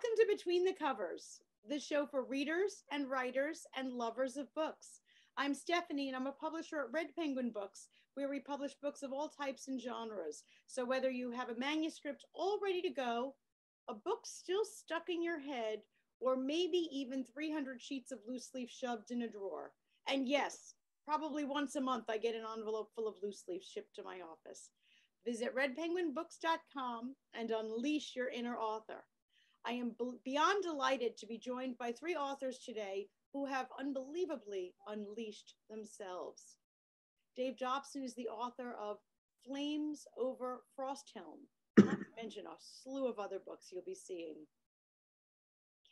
Welcome to Between the Covers, the show for readers and writers and lovers of books. I'm Stephanie, and I'm a publisher at Red Penguin Books, where we publish books of all types and genres. So whether you have a manuscript all ready to go, a book still stuck in your head, or maybe even 300 sheets of loose leaf shoved in a drawer. And yes, probably once a month I get an envelope full of loose leaves shipped to my office. Visit redpenguinbooks.com and unleash your inner author. I am beyond delighted to be joined by three authors today who have unbelievably unleashed themselves. Dave Dobson is the author of Flames Over Frosthelm, not to mention a slew of other books you'll be seeing.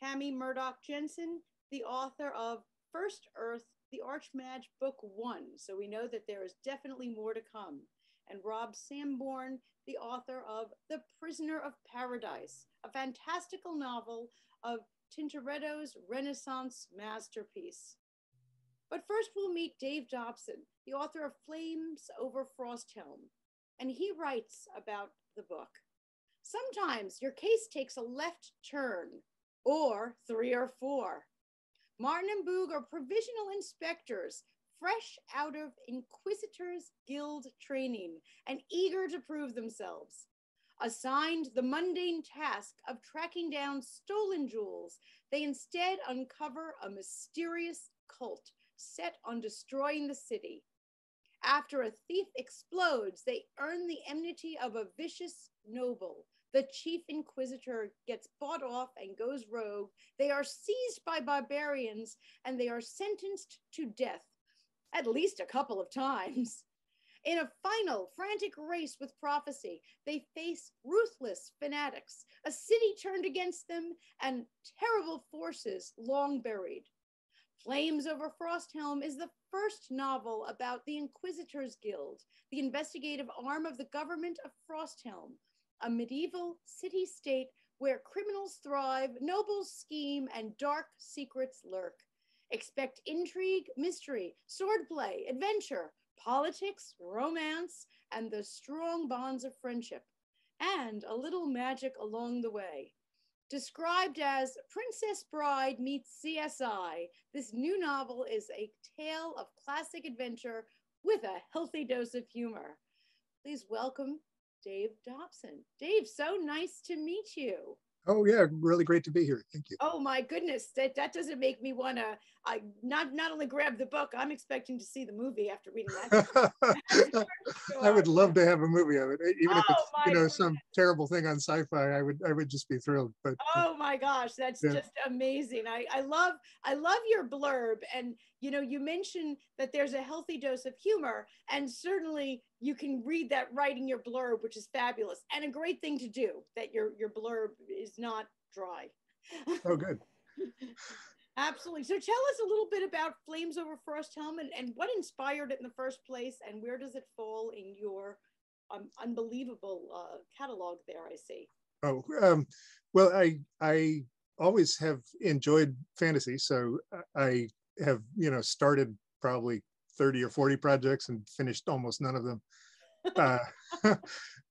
Cami Murdoch Jensen, the author of First Earth, the Archmage Book 1, so we know that there is definitely more to come. And Rob Sanborn, the author of The Prisoner of Paradise, a fantastical novel of Tintoretto's Renaissance masterpiece. But first we'll meet Dave Dobson, the author of Flames Over Frosthelm, and he writes about the book. Sometimes your case takes a left turn, or 3 or 4. Martin and Boog are provisional inspectors, fresh out of Inquisitors Guild training and eager to prove themselves. Assigned the mundane task of tracking down stolen jewels, they instead uncover a mysterious cult set on destroying the city. After a thief explodes, they earn the enmity of a vicious noble. The chief inquisitor gets bought off and goes rogue. They are seized by barbarians and they are sentenced to death, at least a couple of times. In a final, frantic race with prophecy, they face ruthless fanatics, a city turned against them, and terrible forces long buried. Flames Over Frosthelm is the first novel about the Inquisitors Guild, the investigative arm of the government of Frosthelm, a medieval city-state where criminals thrive, nobles scheme, and dark secrets lurk. Expect intrigue, mystery, swordplay, adventure, politics, romance, and the strong bonds of friendship, and a little magic along the way. Described as Princess Bride meets CSI, this new novel is a tale of classic adventure with a healthy dose of humor. Please welcome Dave Dobson. Dave, so nice to meet you. Oh yeah, really great to be here. Thank you. Oh my goodness, that doesn't make me want to not only grab the book, I'm expecting to see the movie after reading that. I would love to have a movie of it, even if it's some goodness. terrible thing on sci-fi. I would just be thrilled. But oh my gosh, that's just amazing. I love your blurb, and you mentioned that there's a healthy dose of humor, and certainly you can read that right in your blurb, which is fabulous and a great thing to do. That your blurb is not dry. Oh, good. Absolutely. So tell us a little bit about Flames Over Frosthelm and what inspired it in the first place, and where does it fall in your unbelievable catalog there, I see. Oh, well, I always have enjoyed fantasy, so I have, started probably 30 or 40 projects and finished almost none of them.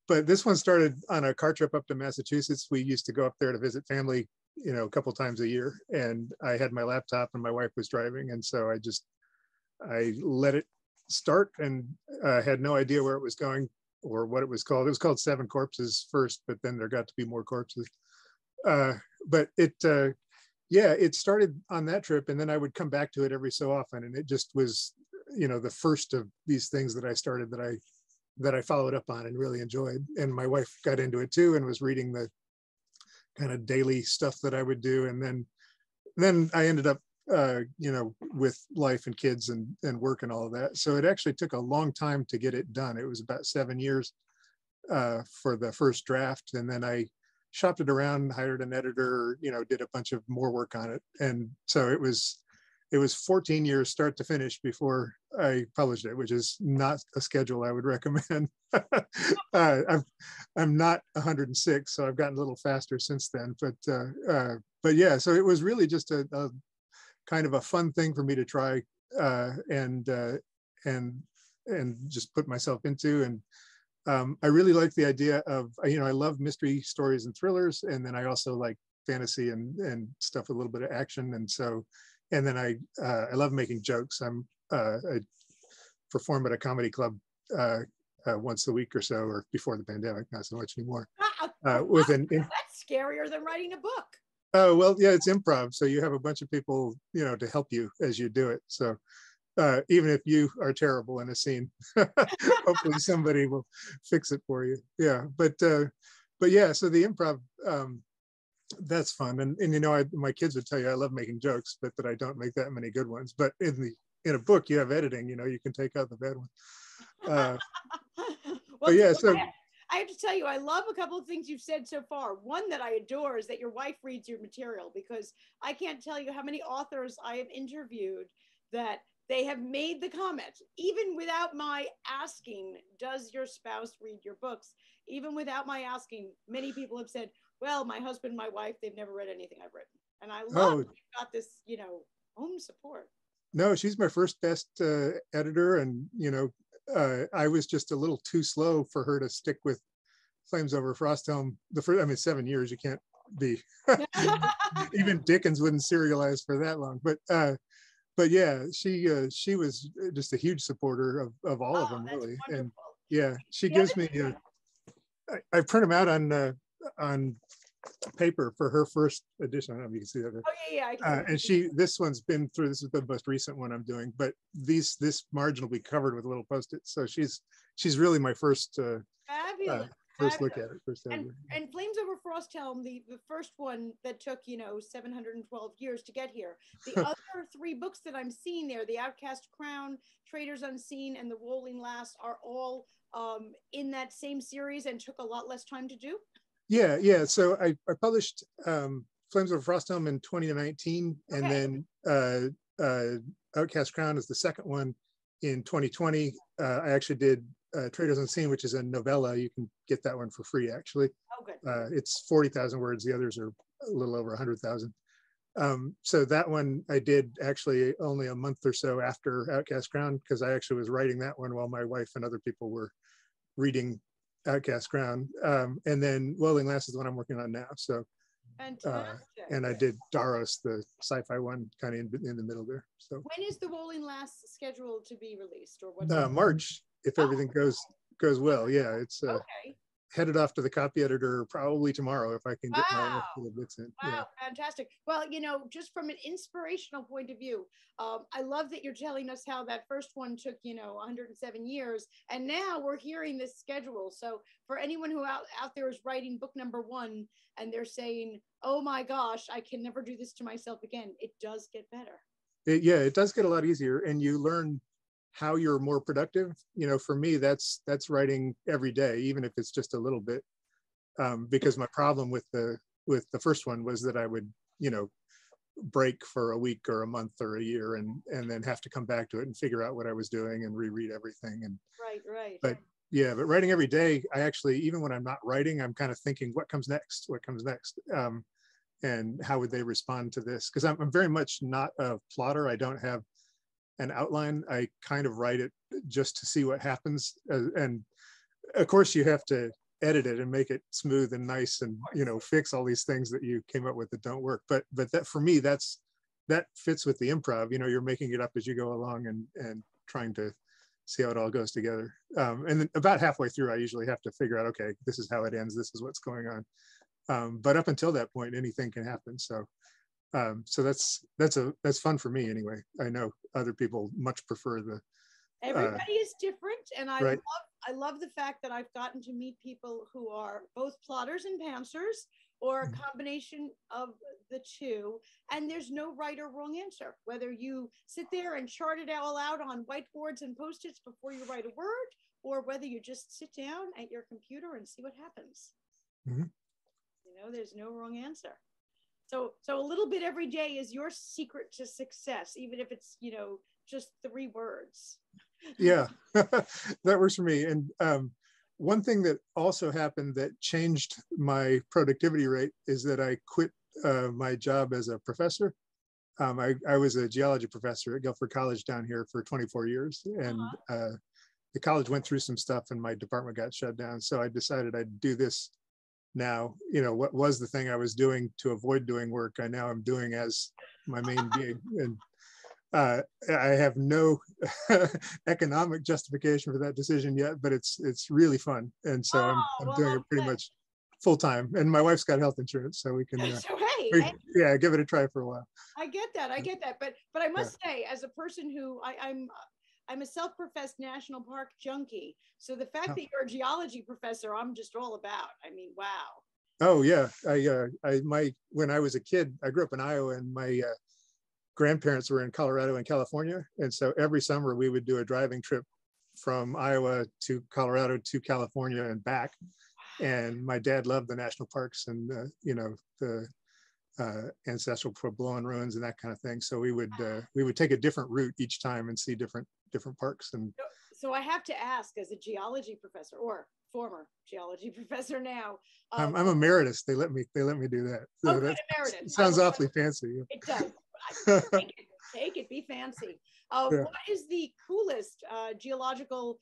But this one started on a car trip up to Massachusetts. We used to go up there to visit family, a couple times a year, and I had my laptop and my wife was driving, and so I let it start and had no idea where it was going or what it was called. It was called Seven Corpses first, but then there got to be more corpses. But it started on that trip, and then I would come back to it every so often, and it just was, the first of these things that I started that I followed up on and really enjoyed. And my wife got into it too and was reading the kind of daily stuff that I would do. And then I ended up, with life and kids and work and all of that. So it actually took a long time to get it done. It was about 7 years for the first draft. And then I shopped it around, hired an editor, did a bunch of more work on it. And so it was 14 years start to finish before I published it, which is not a schedule I would recommend. I'm not 106, so I've gotten a little faster since then. But yeah, so it was really just a kind of a fun thing for me to try and just put myself into. And I really like the idea of, I love mystery stories and thrillers, and then I also like fantasy and stuff with a little bit of action. And so, and then I love making jokes. I perform at a comedy club once a week or so, or before the pandemic, not so much anymore. With That's scarier than writing a book. Oh, well, yeah, it's improv. So you have a bunch of people, you know, to help you as you do it. So even if you are terrible in a scene, hopefully somebody will fix it for you. Yeah, but yeah, so the improv, that's fun. And you know, my kids would tell you I love making jokes, but that I don't make that many good ones. But in a book, you have editing. You know, you can take out the bad one. Well, but yeah, so I have to tell you, I love a couple of things you've said so far. One that I adore is that your wife reads your material, because I can't tell you how many authors I have interviewed that they have made the comment, even without my asking, does your spouse read your books? Even without my asking, many people have said, well, my husband, my wife, they've never read anything I've written. And I love you've got this, you know, home support. No, she's my first best editor. And, you know, I was just a little too slow for her to stick with Flames Over Frosthelm. The first, I mean, 7 years, you can't be, even Dickens wouldn't serialize for that long. But yeah, she was just a huge supporter of all of them, really. Wonderful. And yeah, she gives me, I print them out on paper for her first edition. I don't know if you can see that there. Oh yeah. And this one's been through, this is the most recent one I'm doing, but this margin will be covered with little Post-its. So she's really my first look at it. And Flames Over Frosthelm, the first one that took, you know, 712 years to get here. The other 3 books that I'm seeing there, The Outcast Crown, Traders Unseen, and The Rolling Lass, are all in that same series and took a lot less time to do. Yeah. So I published Flames Over Frosthelm in 2019, okay. And then Outcast Crown is the second one in 2020. I actually did Traders Unseen, which is a novella. You can get that one for free, actually. Oh, good. It's 40,000 words. The others are a little over 100,000. So that one I did actually only a month or so after Outcast Crown, because I actually was writing that one while my wife and other people were reading Outcast Crown. And then Rolling Lass is the one I'm working on now. So, and I did Daros, the sci-fi one, kind of in the middle there. So when is the Rolling Lass scheduled to be released, or what? March, if everything goes well. Yeah, it's okay. Headed off to the copy editor probably tomorrow if I can get my bits in. Wow, yeah. Fantastic. Well, you know, just from an inspirational point of view, I love that you're telling us how that first one took, you know, 107 years, and now we're hearing this schedule. So for anyone who out there is writing book number 1 and they're saying, oh my gosh, I can never do this to myself again, it does get better. It does get a lot easier, and you learn how you're more productive. You know, for me, that's writing every day, even if it's just a little bit, because my problem with the first one was that I would, you know, break for a week or a month or a year and then have to come back to it and figure out what I was doing and reread everything. And right. But yeah, but writing every day, I actually, even when I'm not writing, I'm kind of thinking, what comes next, and how would they respond to this? Because I'm very much not a plotter. I don't have an outline. I kind of write it just to see what happens. And of course you have to edit it and make it smooth and nice and, you know, fix all these things that you came up with that don't work. But that, for me, that fits with the improv. You know, you're making it up as you go along and trying to see how it all goes together. And then about halfway through, I usually have to figure out, okay, this is how it ends. This is what's going on. But up until that point, anything can happen. So that's fun for me anyway. I know other people much prefer the. Everybody is different, and I love the fact that I've gotten to meet people who are both plotters and pantsers, or a combination of the two. And there's no right or wrong answer. Whether you sit there and chart it all out on whiteboards and Post-its before you write a word, or whether you just sit down at your computer and see what happens. Mm-hmm. You know, there's no wrong answer. So a little bit every day is your secret to success, even if it's, you know, just 3 words. Yeah, that works for me. And one thing that also happened that changed my productivity rate is that I quit my job as a professor. I was a geology professor at Guilford College down here for 24 years. And the college went through some stuff and my department got shut down. So I decided I'd do this now. What was the thing I was doing to avoid doing work, I now am doing as my main gig. And I have no economic justification for that decision yet, but it's really fun. And so I'm doing it pretty much full time. And my wife's got health insurance, so we can so hey, give it a try for a while. I get that. But I must say, as a person who I'm a self-professed national park junkie. So the fact that you're a geology professor, I'm just all about. I mean, wow. Oh yeah, when I was a kid, I grew up in Iowa, and my grandparents were in Colorado and California, and so every summer we would do a driving trip from Iowa to Colorado to California and back. And my dad loved the national parks and the ancestral Puebloan ruins and that kind of thing. So we would take a different route each time and see different parks. And so I have to ask, as a geology professor or former geology professor now, I'm emeritus. They let me do that. So oh, good, emeritus. Sounds awfully fancy. It does. Take it, be fancy. Yeah. What is the coolest geological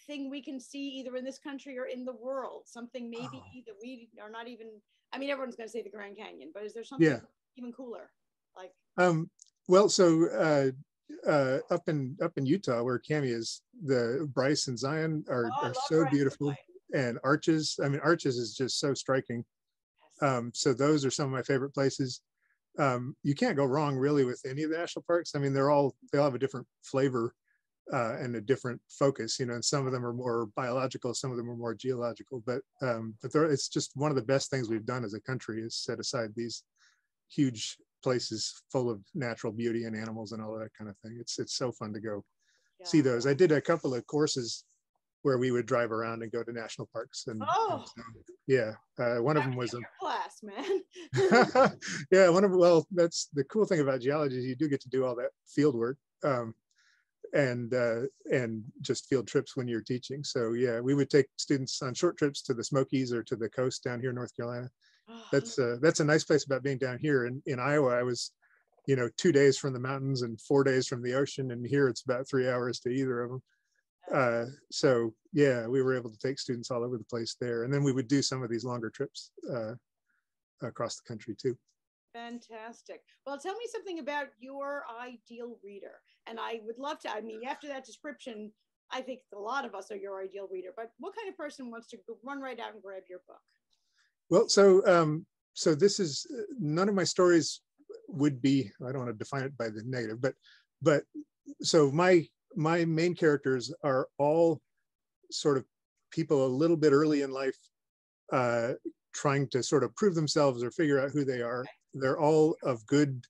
thing we can see either in this country or in the world? Something maybe that we are not even, I mean, everyone's going to say the Grand Canyon, but is there something even cooler? Like, well, so up in Utah, where Cami is, the Bryce and Zion are so beautiful, and Arches. I mean, Arches is just so striking. yes. So those are some of my favorite places. You can't go wrong really with any of the national parks. I mean, they all have a different flavor and a different focus, and some of them are more biological, some of them are more geological, but it's just one of the best things we've done as a country is set aside these huge places full of natural beauty and animals and all of that kind of thing. It's so fun to go see those. I did a couple of courses where we would drive around and go to national parks, and one of them was a class, man. well, that's the cool thing about geology is you do get to do all that field work. And just field trips when you're teaching. So yeah, we would take students on short trips to the Smokies or to the coast down here in North Carolina. That's a nice place about being down here. In Iowa, I was, 2 days from the mountains and 4 days from the ocean, and here it's about 3 hours to either of them. So yeah, we were able to take students all over the place there, and then we would do some of these longer trips across the country too. Fantastic. Well, tell me something about your ideal reader. And I would love to, I mean, after that description, I think a lot of us are your ideal reader, but what kind of person wants to run right out and grab your book? Well, so this is, none of my stories would be, I don't want to define it by the negative, but so my main characters are all sort of people a little bit early in life, trying to sort of prove themselves or figure out who they are. They're all of good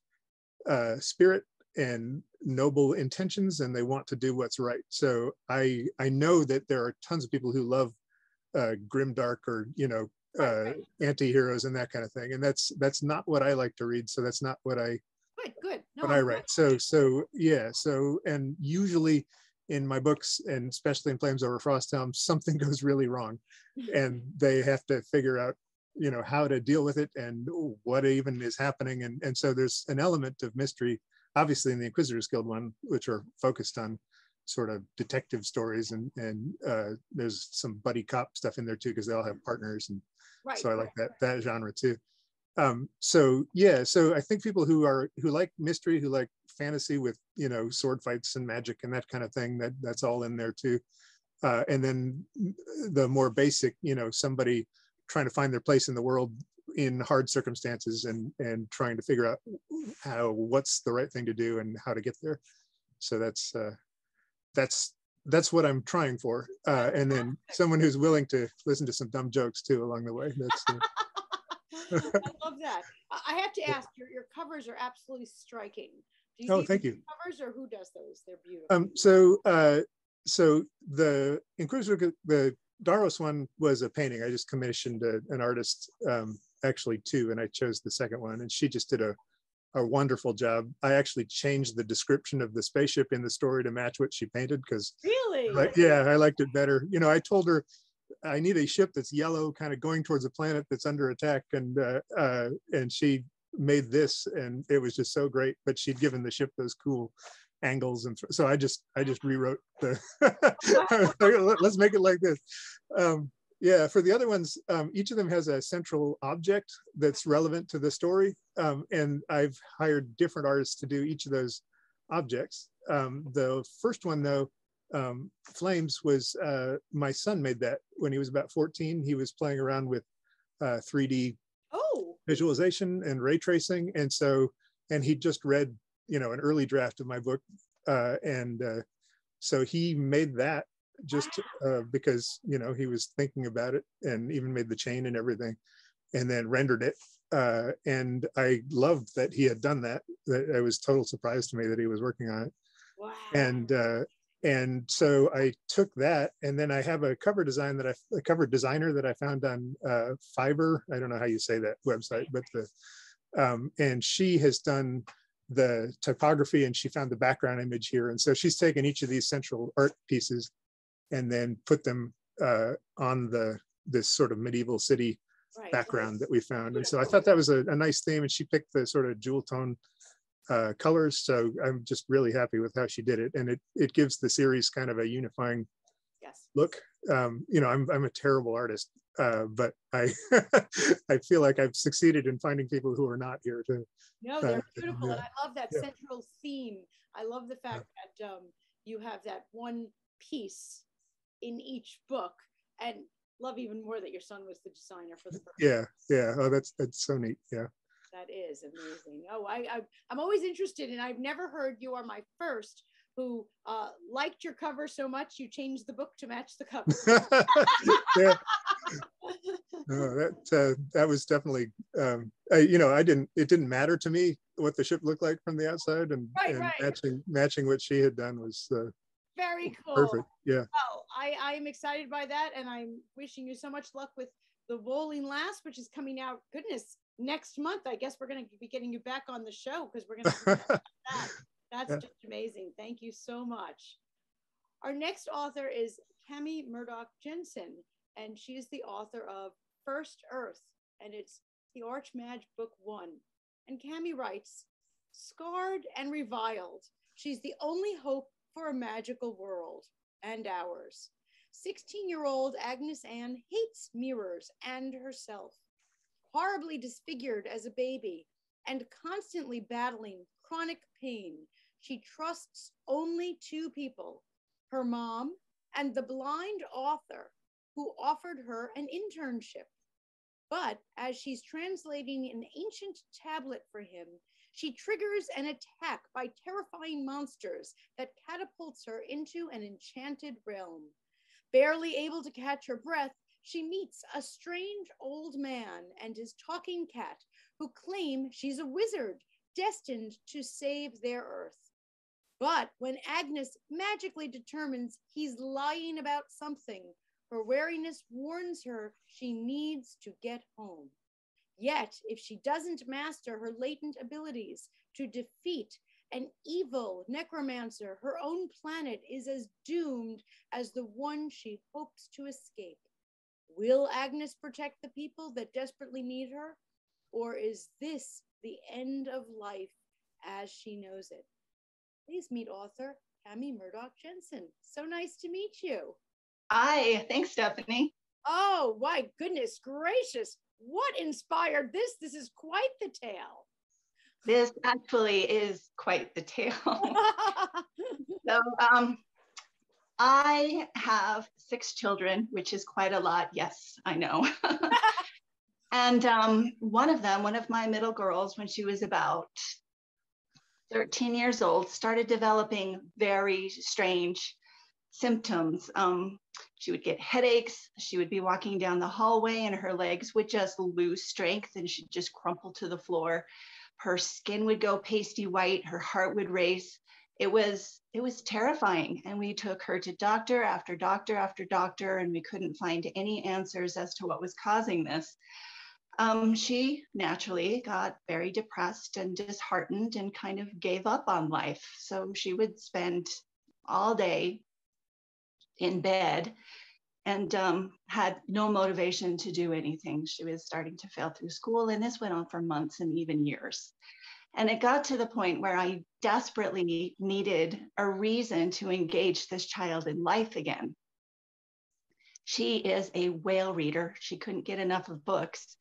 spirit and noble intentions, and they want to do what's right. So I know that there are tons of people who love grimdark or anti-heroes and that kind of thing, and that's not what I like to read. So that's not what I write. So and usually in my books, and especially in Flames Over Frosthelm, something goes really wrong, and they have to figure out how to deal with it and what even is happening. And so there's an element of mystery, obviously, in the Inquisitors Guild one, which are focused on sort of detective stories, and there's some buddy cop stuff in there too, because they all have partners, and so I like that genre too. So I think people who like mystery, who like fantasy with sword fights and magic and that kind of thing, that's all in there too. And then the more basic, somebody trying to find their place in the world in hard circumstances, and trying to figure out what's the right thing to do and how to get there. So that's what I'm trying for. And then someone who's willing to listen to some dumb jokes too along the way. I love that. I have to ask, your covers are absolutely striking. Thank you. Covers, or who does those? They're beautiful. So the Inquisitor, the Daros one was a painting. I just commissioned an artist, actually two, and I chose the second one, and she just did a wonderful job. I actually changed the description of the spaceship in the story to match what she painted, because really, I liked it better. I told her I need a ship that's yellow, kind of going towards a planet that's under attack, and she made this, and it was just so great. But she'd given the ship those cool angles, and so I just rewrote the let's make it like this. Yeah, for the other ones, each of them has a central object that's relevant to the story. And I've hired different artists to do each of those objects. The first one, though, Flames, was my son made that when he was about 14. He was playing around with 3D visualization and ray tracing. And he just read, an early draft of my book. So he made that just because, he was thinking about it, and even made the chain and everything, and then rendered it. And I loved that he had done that. It was a total surprise to me that he was working on it. Wow. And so I took that, and then I have a cover designer that I found on Fiverr. I don't know how you say that website, but and she has done the typography, and she found the background image here. And so she's taken each of these central art pieces and then put them on this sort of medieval city background that we found. And so I thought that was a nice theme, and she picked the sort of jewel tone colors. So I'm just really happy with how she did it. And it gives the series kind of a unifying look. I'm a terrible artist, but I I feel like I've succeeded in finding people who are not here to. No, they're beautiful. And I love that central theme. I love the fact that you have that one piece in each book, and love even more that your son was the designer for the first. Yeah. Oh, that's so neat. Yeah. That is amazing. Oh, I'm always interested, and I've never heard you are my first who liked your cover so much you changed the book to match the cover. Yeah. That was definitely it didn't matter to me what the ship looked like from the outside, and matching what she had done was very cool. Perfect. Yeah. Well, I'm excited by that, and I'm wishing you so much luck with The Rolling Lass, which is coming out, goodness, next month. I guess we're going to be getting you back on the show because we're going to that. That's just amazing. Thank you so much. Our next author is Cami Murdoch Jensen, and she is the author of First Earth, and it's the Archmage Book 1. And Cami writes, scarred and reviled, she's the only hope for a magical world, and ours. 16-year-old Agnes Ann hates mirrors and herself. Horribly disfigured as a baby and constantly battling chronic pain, she trusts only two people, her mom and the blind author who offered her an internship. But as she's translating an ancient tablet for him, she triggers an attack by terrifying monsters that catapults her into an enchanted realm. Barely able to catch her breath, she meets a strange old man and his talking cat who claim she's a wizard destined to save their Earth. But when Agnes magically determines he's lying about something, her wariness warns her she needs to get home. Yet, if she doesn't master her latent abilities to defeat an evil necromancer, her own planet is as doomed as the one she hopes to escape. Will Agnes protect the people that desperately need her? Or is this the end of life as she knows it? Please meet author Cami Murdoch Jensen. So nice to meet you. Hi, thanks, Stephanie. Oh, my goodness gracious. What inspired this? This is quite the tale. This actually is quite the tale. So I have 6 children, which is quite a lot. Yes, I know. And one of my middle girls, when she was about 13 years old, started developing very strange symptoms. She would get headaches. She would be walking down the hallway and her legs would just lose strength and she'd just crumple to the floor. Her skin would go pasty white. Her heart would race. It was terrifying. And we took her to doctor after doctor after doctor, and we couldn't find any answers as to what was causing this. She naturally got very depressed and disheartened and kind of gave up on life. So she would spend all day in bed and had no motivation to do anything. She was starting to fail through school, and this went on for months and even years. And it got to the point where I desperately needed a reason to engage this child in life again. She is a whale reader. She couldn't get enough of books.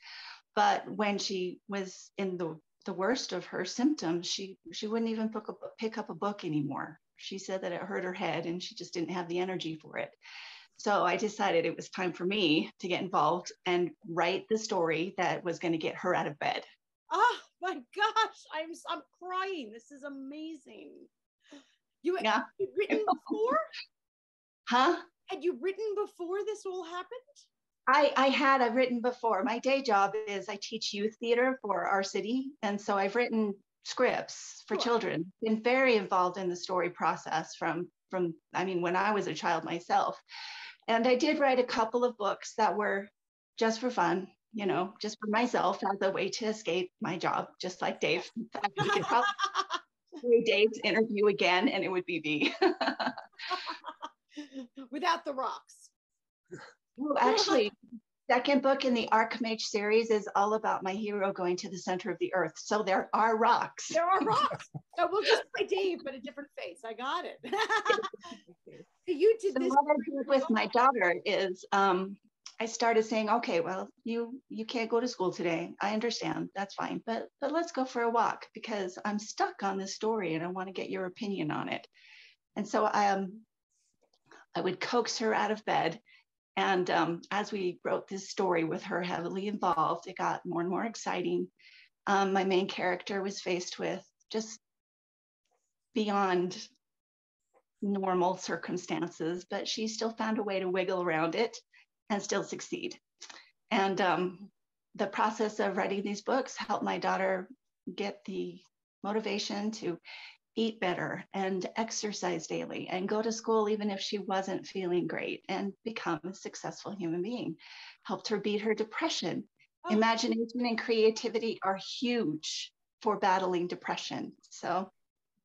But when she was in the worst of her symptoms, she wouldn't even pick up a book anymore. She said that it hurt her head and she just didn't have the energy for it. So I decided it was time for me to get involved and write the story that was going to get her out of bed. Oh my gosh, I'm crying. This is amazing. You've written before? Huh? Had you written before this all happened? I've written before. My day job is I teach youth theater for our city. And so I've written scripts for children, been very involved in the story process from when I was a child myself. And I did write a couple of books that were just for fun, just for myself as a way to escape my job, just like Dave. In fact, we could probably do Dave's interview again and it would be me. Without the rocks. Well, actually, second book in the Archmage series is all about my hero going to the center of the earth. So there are rocks. There are rocks. So we'll just play Dave, but a different face. I got it. You did this. What I did with my daughter is I started saying, okay, well, you can't go to school today. I understand. That's fine. But let's go for a walk because I'm stuck on this story and I want to get your opinion on it. And so I would coax her out of bed. And as we wrote this story with her heavily involved, it got more and more exciting. My main character was faced with just beyond normal circumstances, but she still found a way to wiggle around it and still succeed. And the process of writing these books helped my daughter get the motivation to eat better and exercise daily and go to school even if she wasn't feeling great and become a successful human being. Helped her beat her depression. Oh. Imagination and creativity are huge for battling depression. So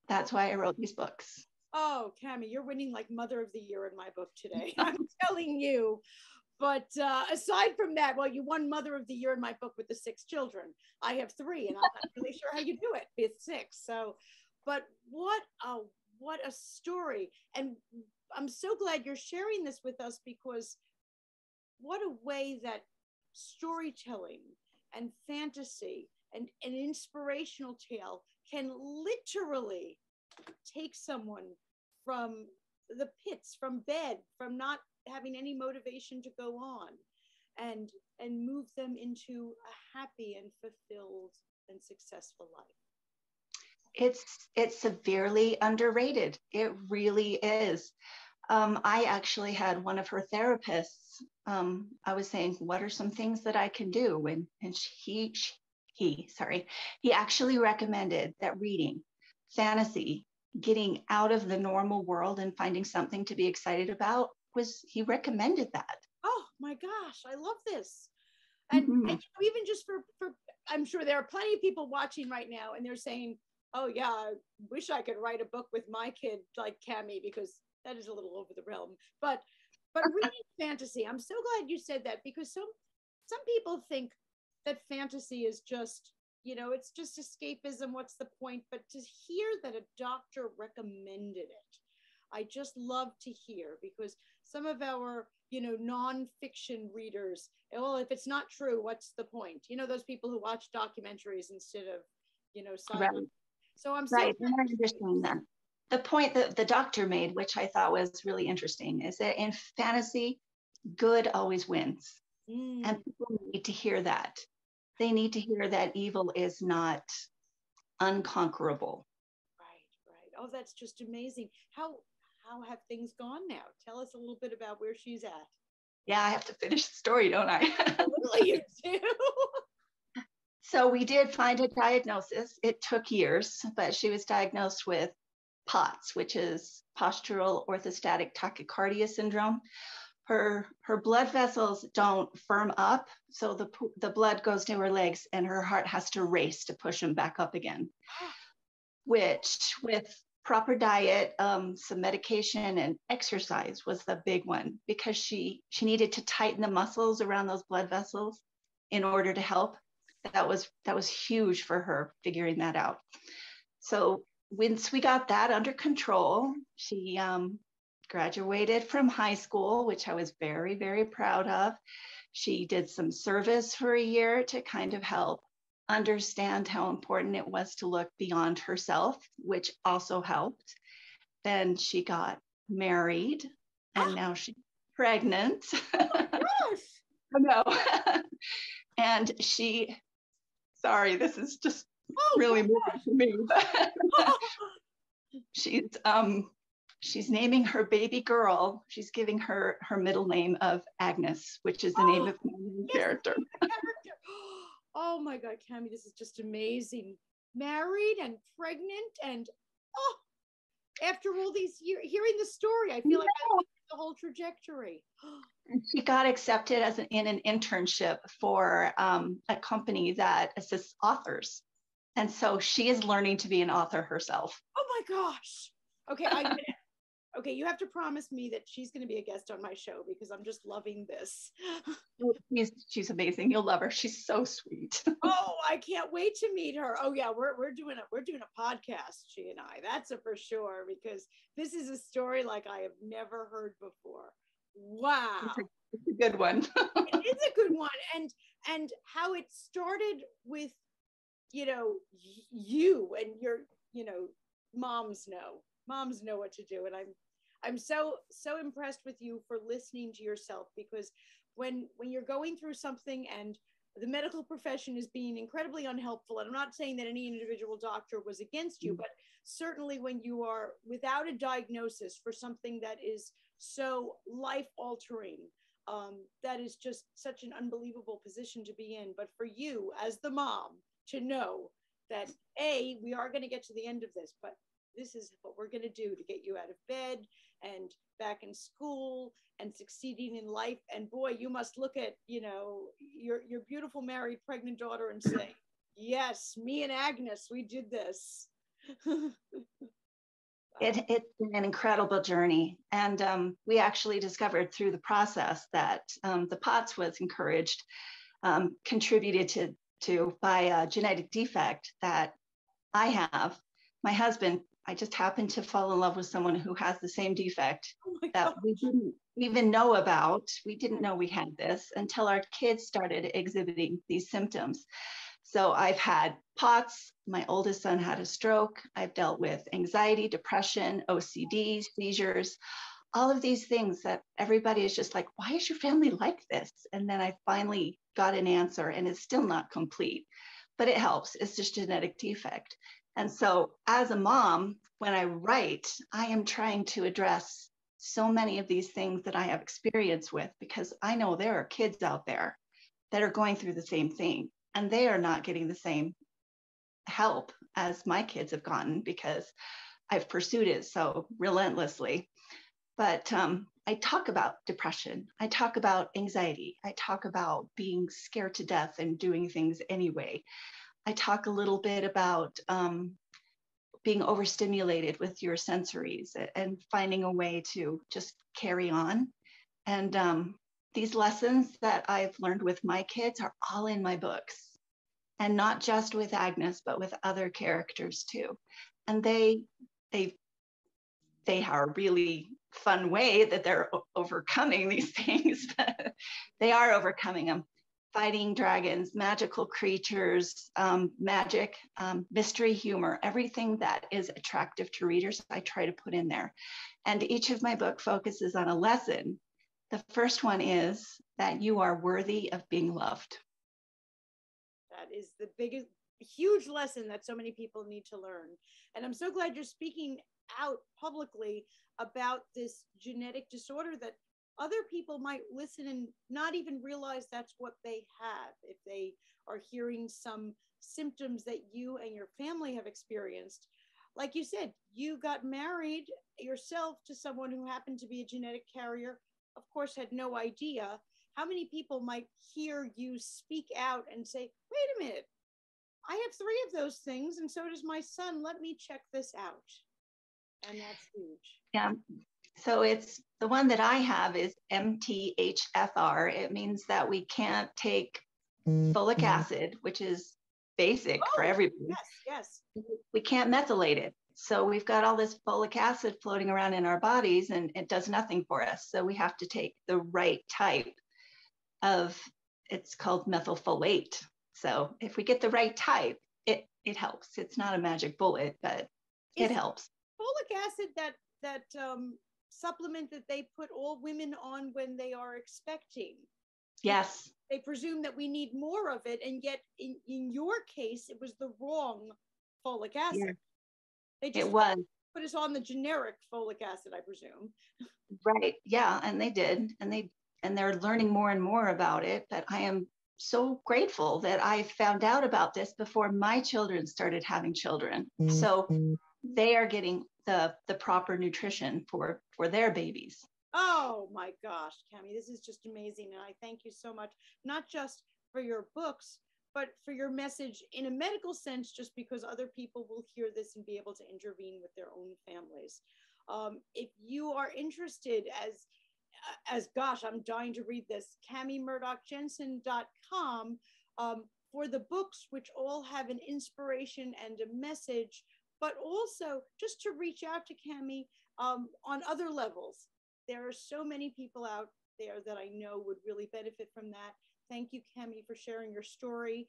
that's why I wrote these books. Oh, Cami, you're winning like Mother of the Year in my book today. I'm telling you. But aside from that, well, you won Mother of the Year in my book with the 6 children. I have 3 and I'm not really sure how you do it with 6. So but what a story. And I'm so glad you're sharing this with us because what a way that storytelling and fantasy and an inspirational tale can literally take someone from the pits, from bed, from not having any motivation to go on and move them into a happy and fulfilled and successful life. It's severely underrated. It really is. I actually had one of her therapists. I was saying, what are some things that I can do? And he actually recommended that reading, fantasy, getting out of the normal world and finding something to be excited about he recommended that. Oh my gosh, I love this. And, and even just for, I'm sure there are plenty of people watching right now and they're saying, oh yeah, I wish I could write a book with my kid like Cami, because that is a little over the realm. But reading fantasy, I'm so glad you said that, because some people think that fantasy is just, it's just escapism. What's the point? But to hear that a doctor recommended it, I just love to hear, because some of our, nonfiction readers, well, if it's not true, what's the point? Those people who watch documentaries instead of, silent. Right. So I'm right. I understand that. The point that the doctor made, which I thought was really interesting, is that in fantasy, good always wins. And people need to hear that. They need to hear that evil is not unconquerable. Right. Oh, that's just amazing. How have things gone now? Tell us a little bit about where she's at. Yeah, I have to finish the story, don't I? Absolutely, you do. So we did find a diagnosis. It took years, but she was diagnosed with POTS, which is postural orthostatic tachycardia syndrome. Her blood vessels don't firm up, so the blood goes to her legs and her heart has to race to push them back up again, which with proper diet, some medication and exercise was the big one, because she needed to tighten the muscles around those blood vessels in order to help. That was huge for her, figuring that out. So once we got that under control, she graduated from high school, which I was very, very proud of. She did some service for a year to kind of help understand how important it was to look beyond herself, which also helped. Then she got married, and now she's pregnant. Gosh. No. And she, sorry, this is just really moving to me. She's naming her baby girl. She's giving her middle name of Agnes, which is the name of my main character. Oh my God, Cami, this is just amazing. Married and pregnant, and after all these years, hearing the story, I feel like I know the whole trajectory. She got accepted in an internship for a company that assists authors. And so she is learning to be an author herself. Oh my gosh. Okay, okay, you have to promise me that she's going to be a guest on my show, because I'm just loving this. She's amazing. You'll love her. She's so sweet. Oh, I can't wait to meet her. Oh yeah, we're doing a podcast, she and I. That's a for sure, because this is a story like I have never heard before. Wow. It's a good one. It is a good one. And how it started with, you and your, moms know what to do. And I'm so impressed with you for listening to yourself, because when you're going through something and the medical profession is being incredibly unhelpful, and I'm not saying that any individual doctor was against you, but certainly when you are without a diagnosis for something that is so life-altering, that is just such an unbelievable position to be in. But for you as the mom to know that, we are going to get to the end of this, but this is what we're going to do to get you out of bed and back in school and succeeding in life. And boy, you must look at, your beautiful married pregnant daughter and say, yes, me and Agnes, we did this. It's been an incredible journey. And we actually discovered through the process that the POTS was encouraged, contributed to by a genetic defect that I have. My husband, I just happened to fall in love with someone who has the same defect that we didn't even know about. We didn't know we had this until our kids started exhibiting these symptoms. So I've had POTS. My oldest son had a stroke. I've dealt with anxiety, depression, OCD, seizures, all of these things that everybody is just like, why is your family like this? And then I finally got an answer, and it's still not complete, but it helps. It's just genetic defect. And so as a mom, when I write, I am trying to address so many of these things that I have experience with, because I know there are kids out there that are going through the same thing, and they are not getting the same help as my kids have gotten, because I've pursued it so relentlessly. But I talk about depression. I talk about anxiety. I talk about being scared to death and doing things anyway. I talk a little bit about being overstimulated with your sensories and finding a way to just carry on. And these lessons that I've learned with my kids are all in my books, and not just with Agnes, but with other characters too. And they are a really fun way that they're overcoming these things. They are overcoming them. Fighting dragons, magical creatures, magic, mystery, humor, everything that is attractive to readers, I try to put in there. And each of my book focuses on a lesson. The first one is that you are worthy of being loved. That is the biggest, huge lesson that so many people need to learn. And I'm so glad you're speaking out publicly about this genetic disorder that other people might listen and not even realize that's what they have, if they are hearing some symptoms that you and your family have experienced. Like you said, you got married yourself to someone who happened to be a genetic carrier, of course, had no idea. How many people might hear you speak out and say, wait a minute, I have 3 of those things, and so does my son. Let me check this out. And that's huge. Yeah. So it's the one that I have is MTHFR. It means that we can't take folic acid, which is basic for everybody. Yes. We can't methylate it. So we've got all this folic acid floating around in our bodies and it does nothing for us. So we have to take the right type of, it's called methylfolate. So if we get the right type, it helps. It's not a magic bullet, but it helps. Folic acid, that supplement that they put all women on when they are expecting. Yes. They presume that we need more of it, and yet in your case, it was the wrong folic acid. Yeah. They just put us on the generic folic acid, I presume. Right. Yeah, and they did, and they're learning more and more about it. But I am so grateful that I found out about this before my children started having children. So they are getting the proper nutrition for their babies. Oh my gosh, Cami, this is just amazing. And I thank you so much, not just for your books, but for your message in a medical sense, just because other people will hear this and be able to intervene with their own families. If you are interested, as gosh, I'm dying to read this, CamiMurdochJensen.com, for the books, which all have an inspiration and a message, but also just to reach out to Cami on other levels. There are so many people out there that I know would really benefit from that. Thank you, Cami, for sharing your story,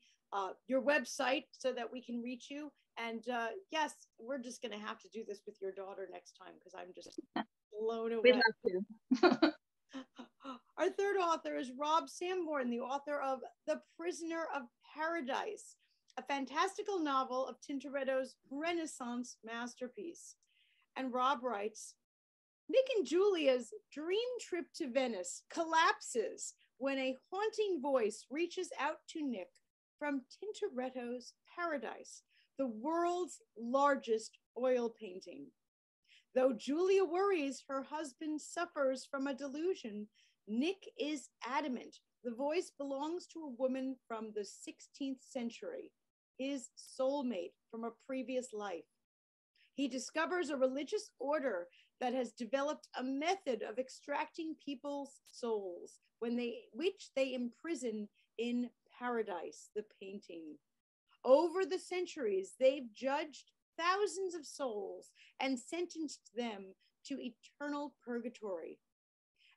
your website, so that we can reach you. And yes, we're just going to have to do this with your daughter next time, because I'm just blown away. We'd love to. Our third author is Rob Sanborn, the author of The Prisoner of Paradise, a fantastical novel of Tintoretto's Renaissance masterpiece. And Rob writes, Nick and Julia's dream trip to Venice collapses when a haunting voice reaches out to Nick from Tintoretto's Paradise, the world's largest oil painting. Though Julia worries her husband suffers from a delusion, Nick is adamant the voice belongs to a woman from the 16th century, his soulmate from a previous life. He discovers a religious order that has developed a method of extracting people's souls which they imprison in Paradise, the painting. Over the centuries, they've judged thousands of souls and sentenced them to eternal purgatory.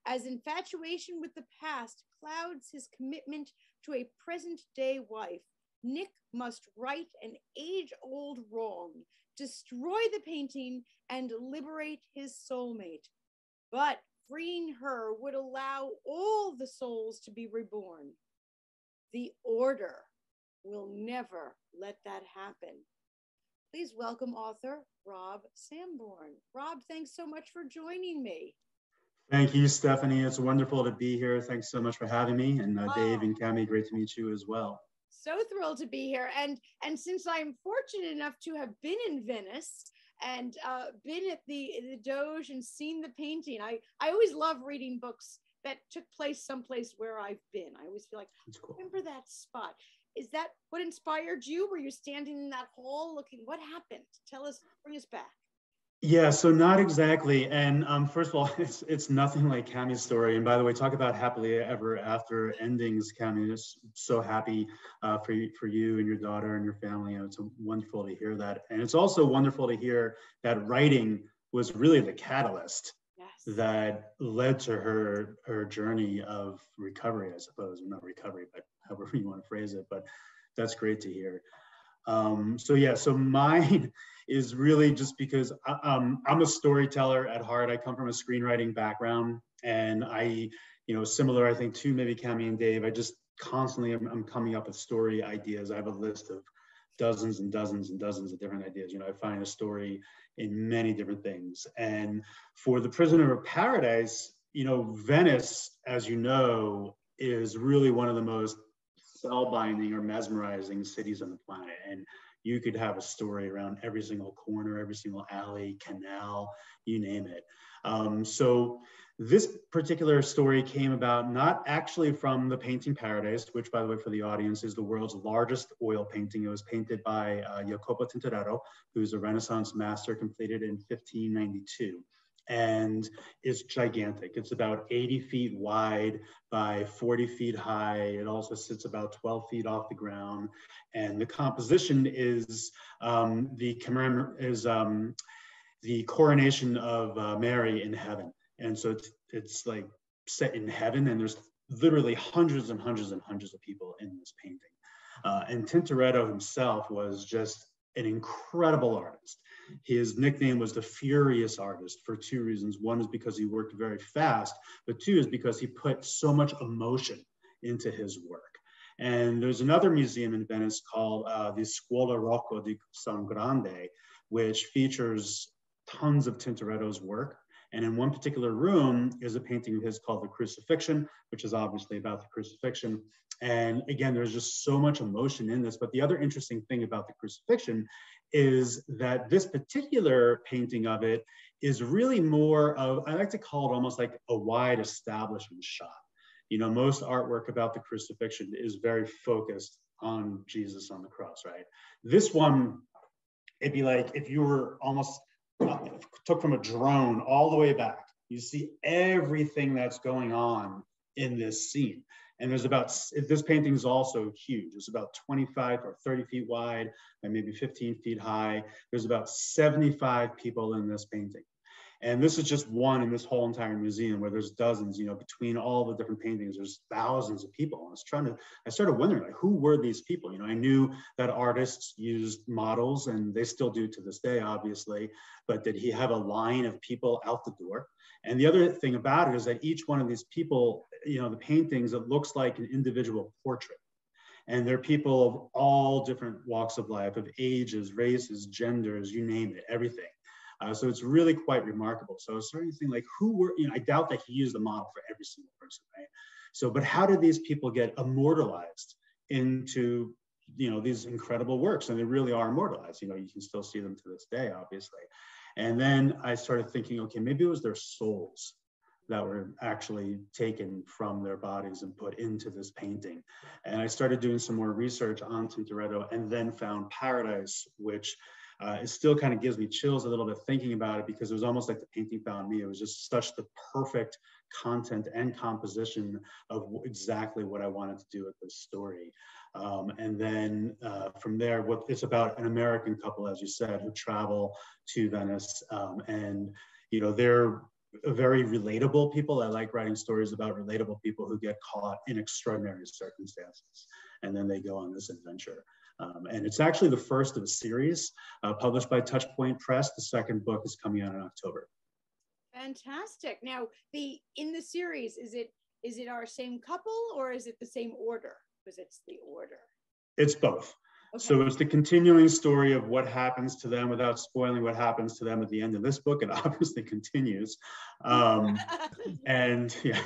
As infatuation with the past clouds his commitment to a present-day wife, Nick must right an age-old wrong, destroy the painting, and liberate his soulmate. But freeing her would allow all the souls to be reborn. The Order will never let that happen. Please welcome author Rob Sanborn. Rob, thanks so much for joining me. Thank you, Stephanie. It's wonderful to be here. Thanks so much for having me. And Dave and Cami, great to meet you as well. So thrilled to be here. And since I'm fortunate enough to have been in Venice and been at the Doge and seen the painting, I always love reading books that took place someplace where I've been. I always feel like, cool. Remember that spot. Is that what inspired you? Were you standing in that hall looking? What happened? Tell us, bring us back. Yeah, so not exactly. And first of all, it's nothing like Cami's story. And by the way, talk about happily ever after endings, Cami. Just so happy for you and your daughter and your family. It's wonderful to hear that. And it's also wonderful to hear that writing was really the catalyst that led to her journey of recovery, I suppose. Not recovery, but however you want to phrase it. But that's great to hear. So mine is really just because I'm a storyteller at heart. I come from a screenwriting background, and similar, I think, to maybe Cami and Dave, I just constantly I'm coming up with story ideas. I have a list of dozens and dozens and dozens of different ideas. I find a story in many different things. And for The Prisoner of Paradise, Venice, as you know, is really one of the most spellbinding or mesmerizing cities on the planet. And you could have a story around every single corner, every single alley, canal, you name it. So this particular story came about not actually from the painting Paradise, which, by the way, for the audience, is the world's largest oil painting. It was painted by Jacopo Tintoretto, who's a Renaissance master, completed in 1592. and it's gigantic. It's about 80 feet wide by 40 feet high. It also sits about 12 feet off the ground. And the composition is the coronation of Mary in heaven. And so it's like set in heaven, and there's literally hundreds and hundreds and hundreds of people in this painting. And Tintoretto himself was just an incredible artist. His nickname was the Furious Artist for two reasons. One is because he worked very fast, but two is because he put so much emotion into his work. And there's another museum in Venice called the Scuola Rocco di San Grande, which features tons of Tintoretto's work. And in one particular room is a painting of his called The Crucifixion, which is obviously about the crucifixion. And again, there's just so much emotion in this. But the other interesting thing about the crucifixion is that this particular painting of it is really more of, I like to call it almost like a wide establishment shot. You know, most artwork about the crucifixion is very focused on Jesus on the cross, right? This one, it'd be like if you were almost took from a drone all the way back. You see everything that's going on in this scene. And there's about, this painting is also huge. It's about 25 or 30 feet wide and maybe 15 feet high. There's about 75 people in this painting. And this is just one in this whole entire museum where there's dozens, you know, between all the different paintings, there's thousands of people. I started wondering, like, who were these people? You know, I knew that artists used models, and they still do to this day, obviously, but did he have a line of people out the door? And the other thing about it is that each one of these people, you know, the paintings, it looks like an individual portrait. And they're people of all different walks of life, of ages, races, genders, you name it, everything. So it's really quite remarkable. So I was starting to think, like, who were, you know, I doubt that he used the model for every single person, right? So, but how did these people get immortalized into, you know, these incredible works? And they really are immortalized. You know, you can still see them to this day, obviously. And then I started thinking, okay, maybe it was their souls that were actually taken from their bodies and put into this painting. And I started doing some more research on Tintoretto, and then found Paradise, which it still kind of gives me chills a little bit thinking about it, because it was almost like the painting found me. It was just such the perfect content and composition of exactly what I wanted to do with this story. And then from there, it's about an American couple, as you said, who travel to Venice. And, you know, they're very relatable people. I like writing stories about relatable people who get caught in extraordinary circumstances, and then they go on this adventure. And it's actually the first of a series published by Touchpoint Press. The second book is coming out in October. Fantastic. Now, in the series, is it our same couple, or is it the same order? Because it's the order. It's both. Okay. So it's the continuing story of what happens to them without spoiling what happens to them at the end of this book. It obviously continues. And yeah,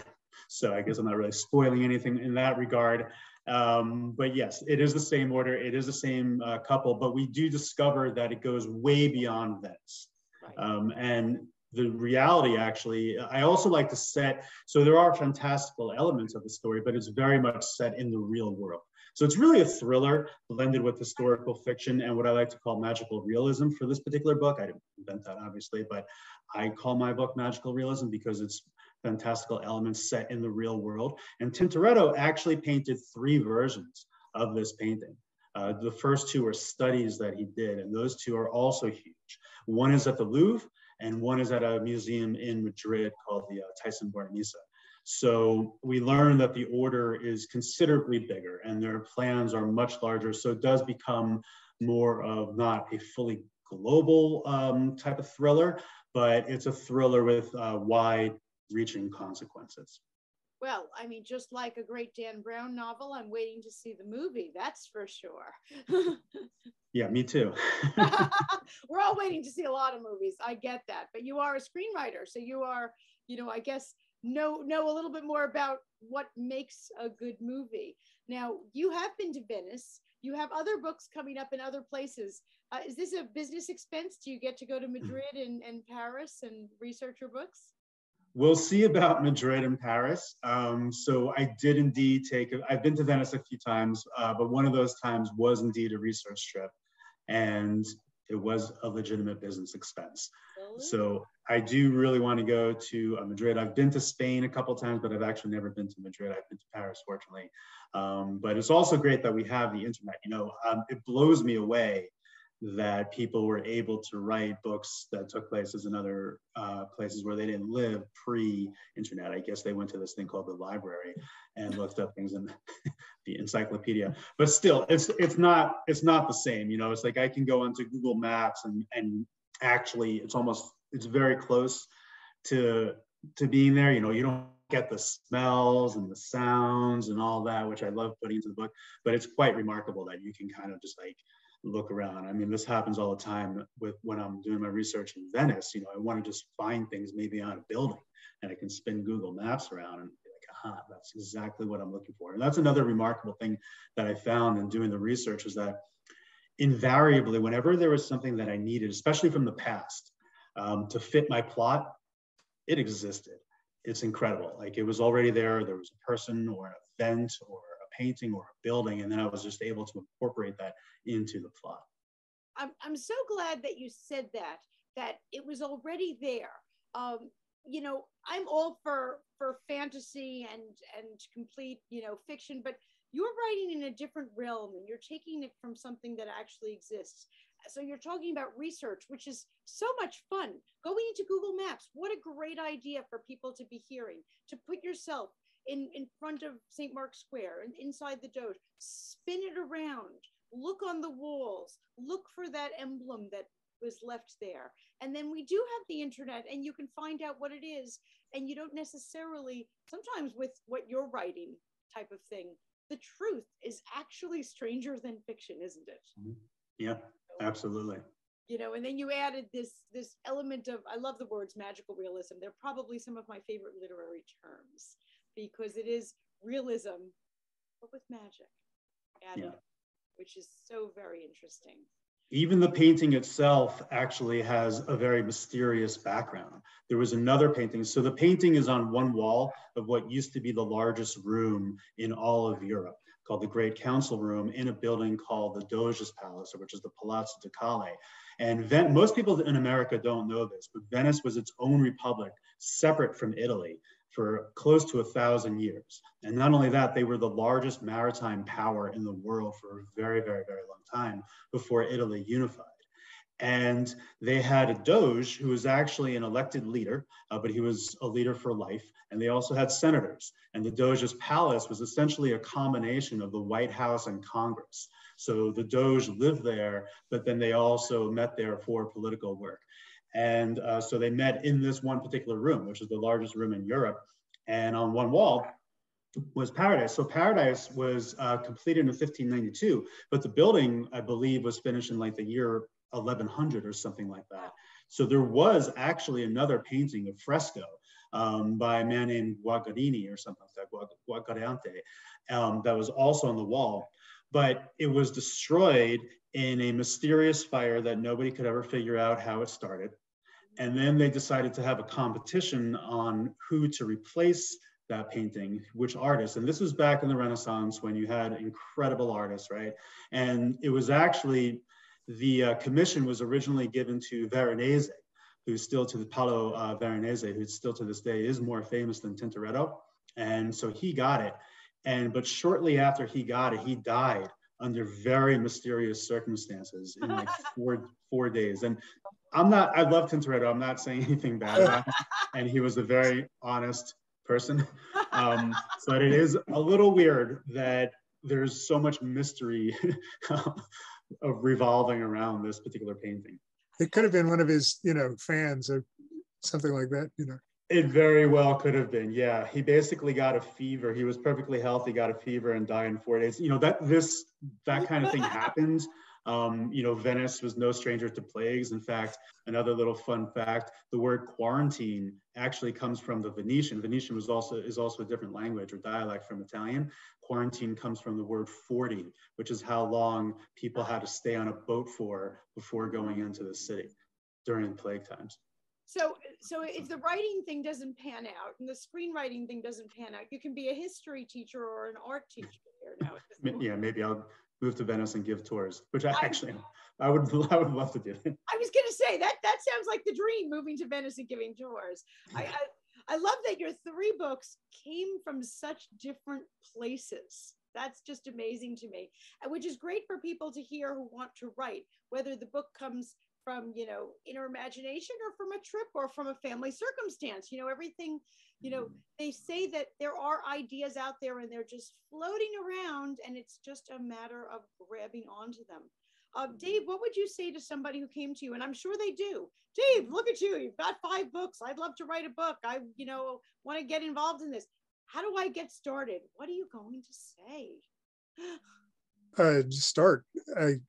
so I guess I'm not really spoiling anything in that regard. But yes, it is the same order. It is the same couple, but we do discover that it goes way beyond Venice. Right. And the reality, actually, I also like to set, so there are fantastical elements of the story, but it's very much set in the real world. So it's really a thriller blended with historical fiction and what I like to call magical realism for this particular book. I didn't invent that, obviously, but I call my book magical realism because it's fantastical elements set in the real world. And Tintoretto actually painted 3 versions of this painting. The first 2 are studies that he did, and those 2 are also huge. One is at the Louvre, and one is at a museum in Madrid called the Thyssen-Bornemisza. So we learned that the order is considerably bigger, and their plans are much larger. So it does become more of not a fully global type of thriller, but it's a thriller with wide-reaching consequences. Well, I mean, just like a great Dan Brown novel, I'm waiting to see the movie, that's for sure. Yeah, me too. We're all waiting to see a lot of movies. I get that. But you are a screenwriter, so you are, you know, I guess, know a little bit more about what makes a good movie. Now, you have been to Venice. You have other books coming up in other places. Is this a business expense? Do you get to go to Madrid and Paris and research your books? We'll see about Madrid and Paris. So I did indeed I've been to Venice a few times, but one of those times was indeed a research trip. And it was a legitimate business expense. Absolutely. So I do really want to go to Madrid. I've been to Spain a couple of times, but I've actually never been to Madrid. I've been to Paris, fortunately. But it's also great that we have the internet. It blows me away that people were able to write books that took places in other places where they didn't live pre-internet. I guess they went to this thing called the library and looked up things in the encyclopedia. But still, it's not the same. It's like I can go onto Google Maps and actually it's very close to being there. You don't get the smells and the sounds and all that, which I love putting into the book. But it's quite remarkable that you can kind of just like look around. I mean, this happens all the time when I'm doing my research in Venice. I want to just find things maybe on a building, and I can spin Google Maps around and be like, aha, that's exactly what I'm looking for. And that's another remarkable thing that I found in doing the research, is that invariably, whenever there was something that I needed, especially from the past, to fit my plot, it existed. It's incredible. Like, it was already there. There was a person or an event or a painting or a building, and then I was just able to incorporate that into the plot. I'm so glad that you said that it was already there. I'm all for fantasy and complete, fiction, but you're writing in a different realm, and you're taking it from something that actually exists. So you're talking about research, which is so much fun. Going into Google Maps, what a great idea for people to be hearing, to put yourself in front of St. Mark's Square and inside the Doge, spin it around, look on the walls, look for that emblem that was left there. And then we do have the internet, and you can find out what it is. And you don't necessarily, sometimes with what you're writing type of thing, the truth is actually stranger than fiction, isn't it? Yeah, absolutely. And then you added this element of, I love the words magical realism. They're probably some of my favorite literary terms, because it is realism, but with magic added, which is so very interesting. Even the painting itself actually has a very mysterious background. There was another painting. So the painting is on one wall of what used to be the largest room in all of Europe, called the Great Council Room, in a building called the Doge's Palace, which is the Palazzo Ducale. And most people in America don't know this, but Venice was its own republic, separate from Italy, for close to 1,000 years. And not only that, they were the largest maritime power in the world for a very, very, very long time before Italy unified. And they had a Doge who was actually an elected leader, but he was a leader for life. And they also had senators. And the Doge's palace was essentially a combination of the White House and Congress. So the Doge lived there, but then they also met there for political work. And so they met in this one particular room, which is the largest room in Europe. And on one wall was Paradise. So Paradise was completed in 1592, but the building, I believe, was finished in like the year 1100 or something like that. So there was actually another painting, a fresco, by a man named Guagarini or something like that, Guagariante, that was also on the wall. But it was destroyed in a mysterious fire that nobody could ever figure out how it started. And then they decided to have a competition on who to replace that painting, which artist. And this was back in the Renaissance when you had incredible artists, right? And it was actually, the commission was originally given to Veronese, who's still to the Paolo Veronese, who's still to this day is more famous than Tintoretto. And so he got it. But shortly after he got it, he died under very mysterious circumstances in like four days. And I love Tintoretto. I'm not saying anything bad about him. And he was a very honest person. But it is a little weird that there's so much mystery of revolving around this particular painting. It could have been one of his, fans or something like that, It very well could have been, yeah. He basically got a fever. He was perfectly healthy, got a fever, and died in 4 days. That kind of thing happens. Venice was no stranger to plagues. In fact, another little fun fact: the word quarantine actually comes from the Venetian. Venetian is also a different language or dialect from Italian. Quarantine comes from the word 40, which is how long people had to stay on a boat for before going into the city during plague times. So if the writing thing doesn't pan out and the screenwriting thing doesn't pan out, you can be a history teacher or an art teacher here now. Yeah, maybe I'll move to Venice and give tours, which I would love to do. I was going to say that sounds like the dream, moving to Venice and giving tours. I love that your 3 books came from such different places. That's just amazing to me, which is great for people to hear who want to write, whether the book comes from, inner imagination or from a trip or from a family circumstance, everything, they say that there are ideas out there and they're just floating around, and it's just a matter of grabbing onto them. Dave, what would you say to somebody who came to you? And I'm sure they do. Dave, look at you. You've got 5 books. I'd love to write a book. I, want to get involved in this. How do I get started? What are you going to say? Start. Do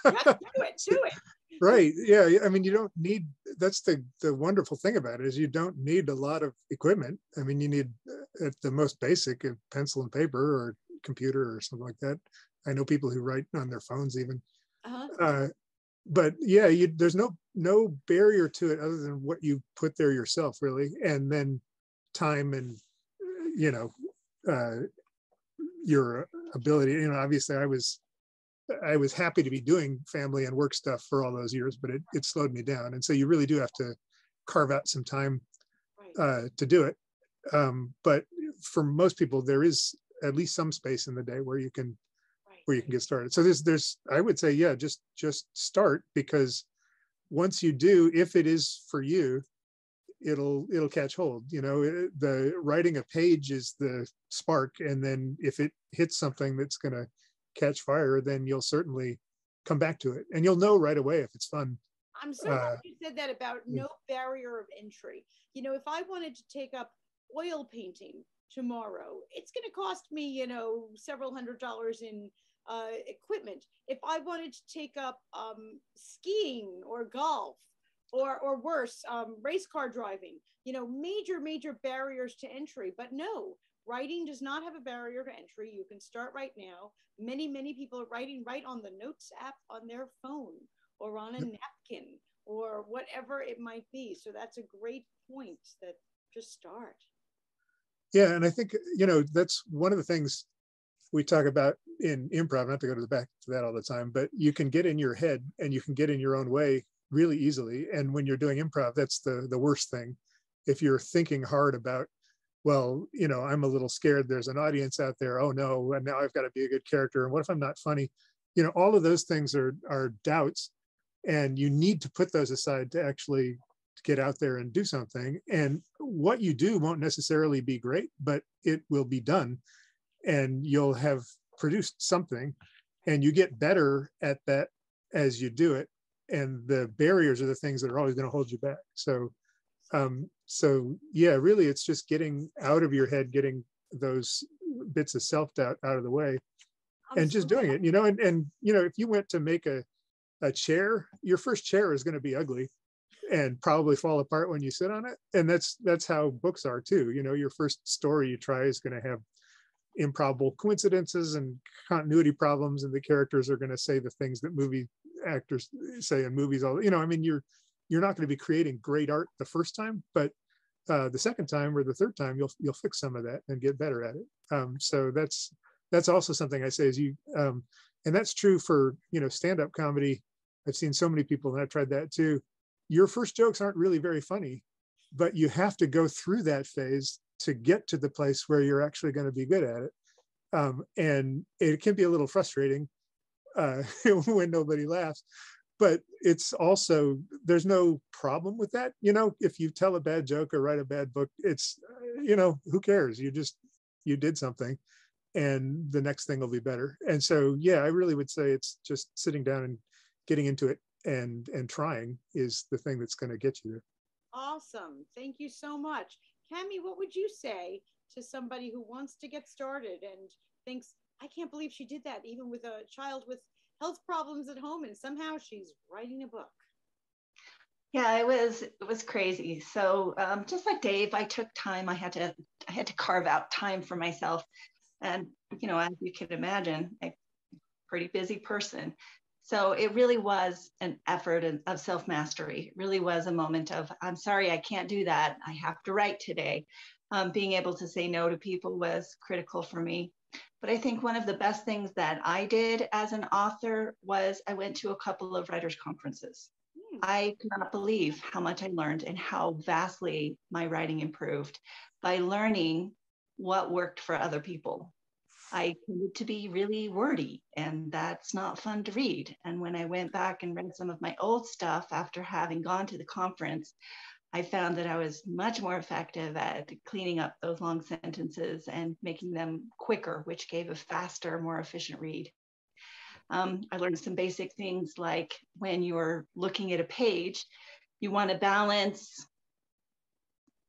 it. Right. Yeah. I mean, you don't need, that's the wonderful thing about it, is you don't need a lot of equipment. I mean, you need at the most basic, a pencil and paper or computer or something like that. I know people who write on their phones even. But yeah, there's no barrier to it other than what you put there yourself, really. And then time and, your ability, obviously I was happy to be doing family and work stuff for all those years, but it slowed me down. And so you really do have to carve out some time to do it. But for most people, there is at least some space in the day where you can get started. So there's I would say, yeah, just start, because once you do, if it is for you, it'll catch hold. The writing a page is the spark, and then if it hits something that's going to catch fire, then you'll certainly come back to it, and you'll know right away if it's fun. I'm so glad you said that about no barrier of entry. If I wanted to take up oil painting tomorrow, it's going to cost me, several $100s in equipment. If I wanted to take up skiing or golf, or worse, race car driving, major barriers to entry. But no, writing does not have a barrier to entry. You can start right now. Many people are writing right on the Notes app on their phone or on a napkin or whatever it might be. So that's a great point, that just start. Yeah, and I think, that's one of the things we talk about in improv, not to go back to that all the time, but you can get in your head and you can get in your own way really easily. And when you're doing improv, that's the worst thing. If you're thinking hard about, well, I'm a little scared, there's an audience out there, oh no, and now I've got to be a good character, and what if I'm not funny? All of those things are doubts, and you need to put those aside to actually get out there and do something. And what you do won't necessarily be great, but it will be done, and you'll have produced something, and you get better at that as you do it. And the barriers are the things that are always going to hold you back. So yeah, really, it's just getting out of your head, getting those bits of self-doubt out of the way, and just doing it. And if you went to make a chair, your first chair is going to be ugly and probably fall apart when you sit on it. And that's how books are too. Your first story you try is going to have improbable coincidences and continuity problems, and the characters are going to say the things that movie actors say in movies. You're not going to be creating great art the first time, but the second time or the third time, you'll fix some of that and get better at it. So that's also something I say is and that's true for stand-up comedy. I've seen so many people, and I've tried that too. Your first jokes aren't really very funny, but you have to go through that phase to get to the place where you're actually going to be good at it. And it can be a little frustrating when nobody laughs, but it's also, there's no problem with that. If you tell a bad joke or write a bad book, it's, who cares? You did something, and the next thing will be better. And so, yeah, I really would say it's just sitting down and getting into it and trying is the thing that's going to get you there. Awesome. Thank you so much. Cami, what would you say to somebody who wants to get started and thinks, I can't believe she did that, even with a child with health problems at home, and somehow she's writing a book? Yeah, it was crazy. So just like Dave, I took time. I had to carve out time for myself. And, as you can imagine, I'm a pretty busy person. So it really was an effort of self-mastery. It really was a moment of, I'm sorry, I can't do that. I have to write today. Being able to say no to people was critical for me. But I think one of the best things that I did as an author was I went to a couple of writers' conferences. I could not believe how much I learned and how vastly my writing improved by learning what worked for other people. I tended to be really wordy, and that's not fun to read. And when I went back and read some of my old stuff after having gone to the conference, I found that I was much more effective at cleaning up those long sentences and making them quicker, which gave a faster, more efficient read. I learned some basic things like when you're looking at a page, you want to balance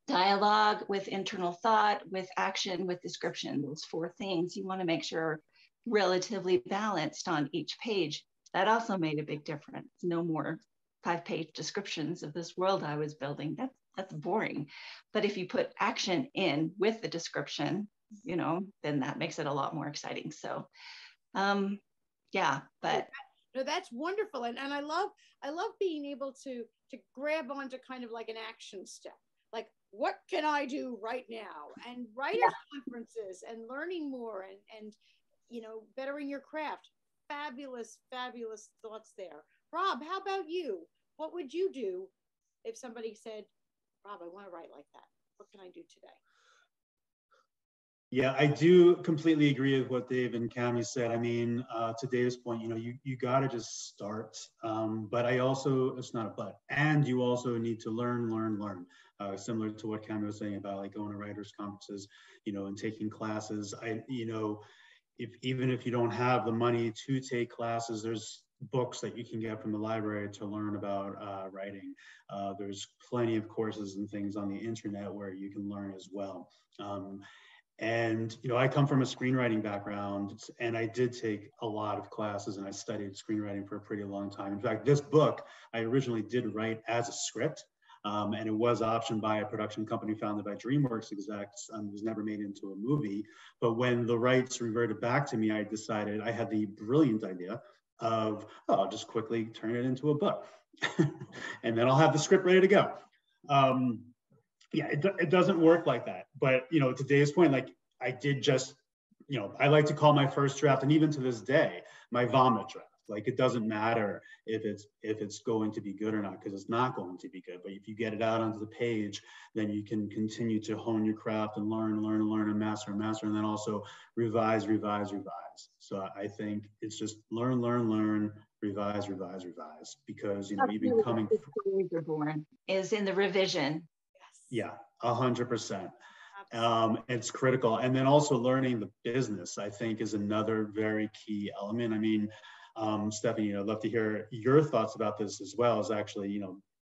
dialogue with internal thought, with action, with description. Those four things you want to make sure relatively balanced on each page. That also made a big difference. No more 5-page descriptions of this world I was building. That's boring. But if you put action in with the description, then that makes it a lot more exciting. So yeah, but no, that's wonderful. And I love being able to grab onto kind of like an action step. Like, what can I do right now? And writers conferences and learning more and bettering your craft. Fabulous, fabulous thoughts there. Rob, how about you? What would you do if somebody said, Rob, I want to write like that? What can I do today? Yeah, I do completely agree with what Dave and Cami said. I mean, to Dave's point, you got to just start. But I also, it's not a but, and you also need to learn. Similar to what Cami was saying about like going to writers' conferences, and taking classes. Even if you don't have the money to take classes, there's books that you can get from the library to learn about writing. There's plenty of courses and things on the internet where you can learn as well. And, I come from a screenwriting background, and I did take a lot of classes, and I studied screenwriting for a pretty long time. In fact, this book I originally did write as a script, and it was optioned by a production company founded by DreamWorks execs, and was never made into a movie. But when the rights reverted back to me, I decided I had the brilliant idea of, I'll just quickly turn it into a book, and then I'll have the script ready to go. Yeah, it doesn't work like that. But, to Dave's point, like I did just, I like to call my first draft, and even to this day, my vomit draft. Like, it doesn't matter if it's going to be good or not, because it's not going to be good. But if you get it out onto the page, then you can continue to hone your craft and learn, and master, and then also revise. So I think it's just learn, revise, because, you've been coming. Stories are born is in the revision. Yeah, 100%. It's critical. And then also learning the business, I think, is another very key element. I mean, Stephanie, I'd love to hear your thoughts about this as well as actually,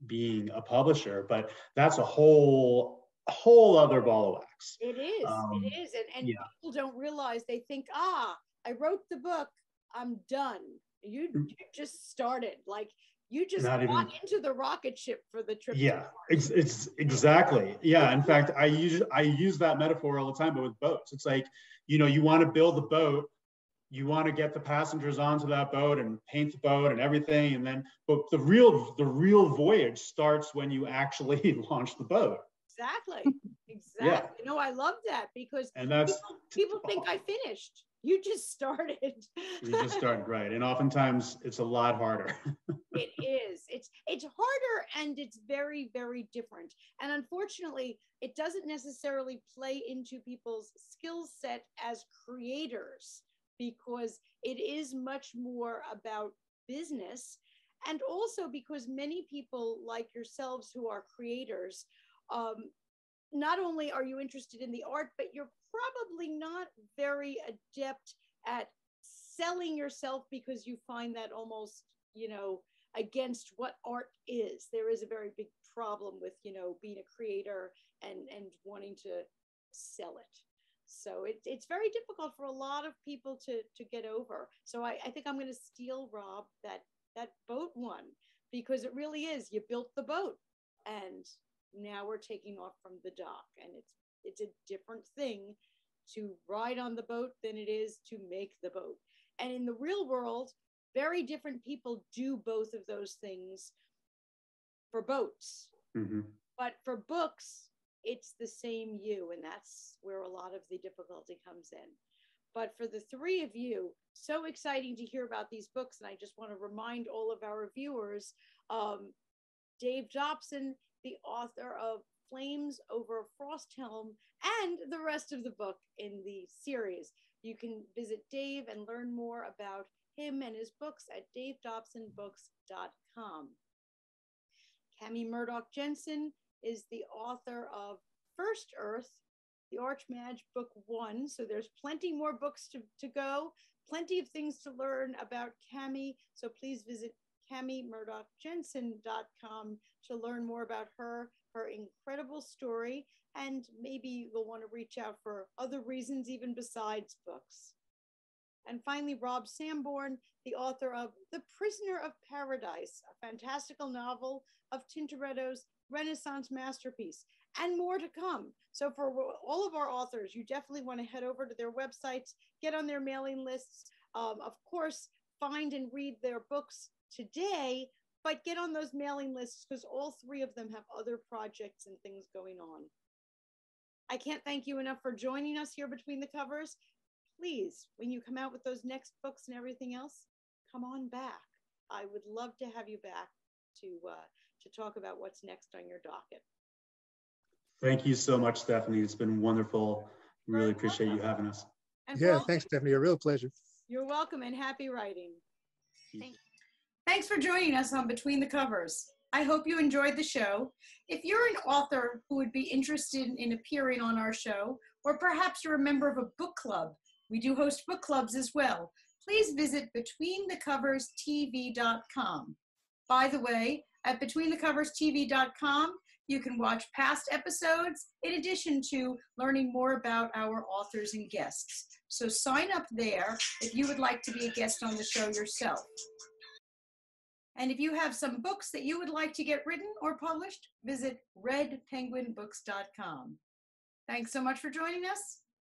being a publisher, but that's a whole other ball of wax. It is. And people don't realize, they think, I wrote the book, I'm done. You just started. Like, you just got into the rocket ship for the trip. Yeah, it's exactly. Yeah, in fact, I use that metaphor all the time, but with boats. It's like, you want to build the boat, you want to get the passengers onto that boat and paint the boat and everything, and then, but the real voyage starts when you actually launch the boat. Exactly. Yeah. No, I love that, because people think I finished. You just started. You just started, right? And oftentimes it's a lot harder. It is. It's harder, and it's very, very different. And unfortunately, it doesn't necessarily play into people's skill set as creators, because it is much more about business. And also because many people like yourselves who are creators, not only are you interested in the art, but you're probably not very adept at selling yourself, because you find that almost, against what art is. There is a very big problem with, being a creator and wanting to sell it. So it's very difficult for a lot of people to get over. So I think I'm going to steal, Rob, that boat one, because it really is. You built the boat, and now we're taking off from the dock, and it's a different thing to ride on the boat than it is to make the boat. And in the real world, very different people do both of those things for boats. Mm-hmm. But for books, it's the same you, and that's where a lot of the difficulty comes in. But for the three of you, so exciting to hear about these books. And I just want to remind all of our viewers, Dave Dobson, the author of Flames Over Frosthelm and the rest of the book in the series. You can visit Dave and learn more about him and his books at davedobsonbooks.com. Cami Murdoch Jensen is the author of First Earth, the Archmage Book 1. So there's plenty more books to go, plenty of things to learn about Cami. So please visit CamiMurdochJensen.com to learn more about her incredible story, and maybe you'll want to reach out for other reasons even besides books. And finally, Rob Sanborn, the author of The Prisoner of Paradise, a fantastical novel of Tintoretto's Renaissance masterpiece, and more to come. So for all of our authors, you definitely want to head over to their websites, get on their mailing lists, of course, find and read their books today, but get on those mailing lists because all three of them have other projects and things going on. I can't thank you enough for joining us here Between the Covers. Please, when you come out with those next books and everything else, come on back. I would love to have you back to talk about what's next on your docket. Thank you so much, Stephanie. It's been wonderful. Really appreciate you having us. And yeah, thanks, Stephanie. A real pleasure. You're welcome, and happy writing. Thank you. Thanks for joining us on Between the Covers. I hope you enjoyed the show. If you're an author who would be interested in appearing on our show, or perhaps you're a member of a book club, we do host book clubs as well, please visit BetweenTheCoversTV.com. By the way, at BetweenTheCoversTV.com, you can watch past episodes in addition to learning more about our authors and guests. So sign up there if you would like to be a guest on the show yourself. And if you have some books that you would like to get written or published, visit redpenguinbooks.com. Thanks so much for joining us.